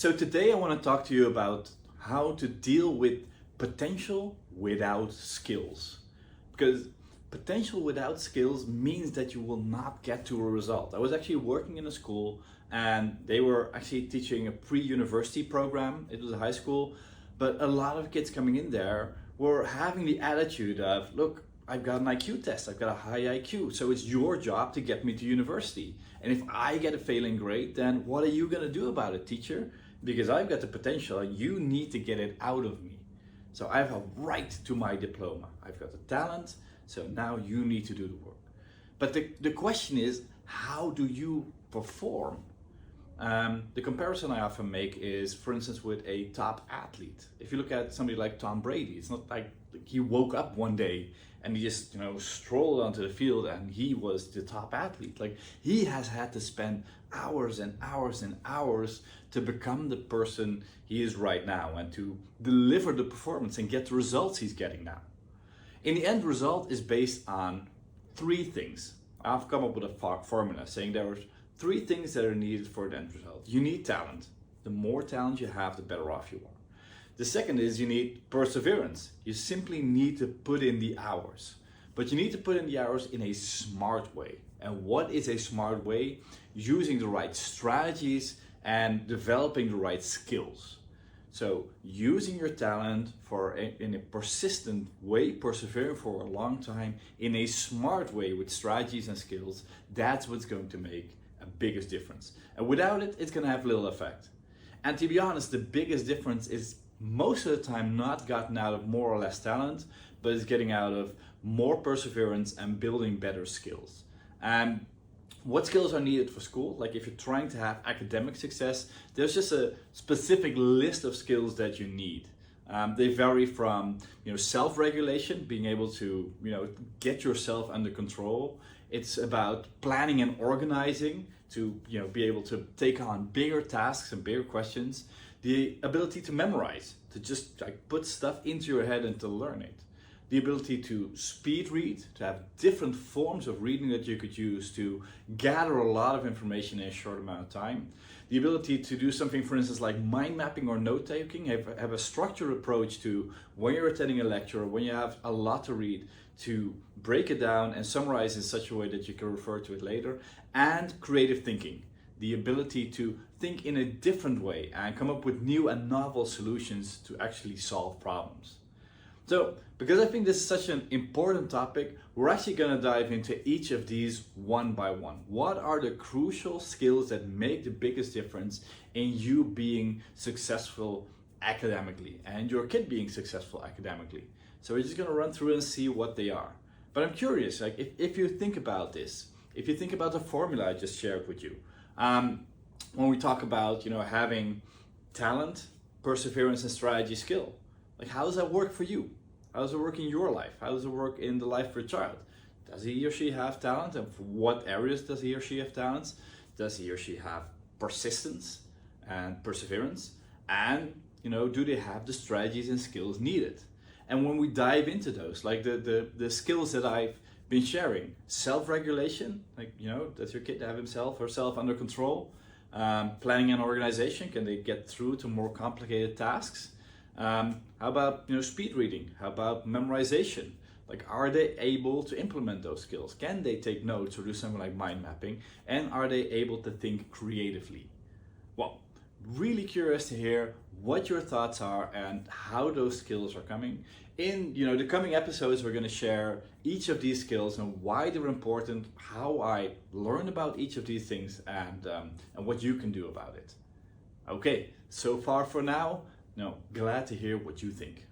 So today I want to talk to you about how to deal with potential without skills. Because potential without skills means that you will not get to a result. I was actually working in a school and they were actually teaching a pre-university program. It was a high school, but a lot of kids coming in there were having the attitude of, look, I've got an IQ test, I've got a high IQ, so it's your job to get me to university. And if I get a failing grade, then what are you gonna do about it, teacher? Because I've got the potential and you need to get it out of me. So I have a right to my diploma. I've got the talent, so now you need to do the work. But the question is, how do you perform? The comparison I often make is, for instance, with a top athlete. If you look at somebody like Tom Brady, it's not like he woke up one day and he just, strolled onto the field and he was the top athlete. Like, he has had to spend hours and hours and hours to become the person he is right now and to deliver the performance and get the results he's getting now. And the end result is based on three things. I've come up with a formula saying there are three things that are needed for the end result. You need talent. The more talent you have, the better off you are. The second is you need perseverance. You simply need to put in the hours. But you need to put in the hours in a smart way. And what is a smart way? Using the right strategies and developing the right skills. So using your talent in a persistent way, persevering for a long time, in a smart way with strategies and skills, that's what's going to make a biggest difference. And without it, it's going to have little effect. And to be honest, the biggest difference is most of the time not gotten out of more or less talent, but it's getting out of more perseverance and building better skills. And what skills are needed for school? Like, if you're trying to have academic success, there's just a specific list of skills that you need. They vary from self-regulation, being able to get yourself under control. It's about planning and organizing to be able to take on bigger tasks and bigger questions. The ability to memorize, to just put stuff into your head and to learn it. The ability to speed read, to have different forms of reading that you could use to gather a lot of information in a short amount of time. The ability to do something, for instance, like mind mapping or note taking, have a structured approach to when you're attending a lecture, when you have a lot to read, to break it down and summarize in such a way that you can refer to it later. And creative thinking, the ability to think in a different way and come up with new and novel solutions to actually solve problems. So, because I think this is such an important topic, we're actually going to dive into each of these one by one. What are the crucial skills that make the biggest difference in you being successful academically and your kid being successful academically? So we're just going to run through and see what they are. But I'm curious, if you think about this, if you think about the formula I just shared with you, when we talk about having talent, perseverance, and strategy skill, like, how does that work for you? How does it work in your life? How does it work in the life of your child? Does he or she have talent, and for what areas does he or she have talents? Does he or she have persistence and perseverance? And do they have the strategies and skills needed? And when we dive into those, like the skills that I've been sharing, self-regulation, does your kid have himself or herself under control? Planning and organization, can they get through to more complicated tasks? How about speed reading? How about memorization? Like, are they able to implement those skills? Can they take notes or do something like mind mapping? And are they able to think creatively? Well, really curious to hear what your thoughts are and how those skills are coming. In the coming episodes, we're going to share each of these skills and why they're important, how I learned about each of these things, and what you can do about it. Okay, so far for now. Glad to hear what you think.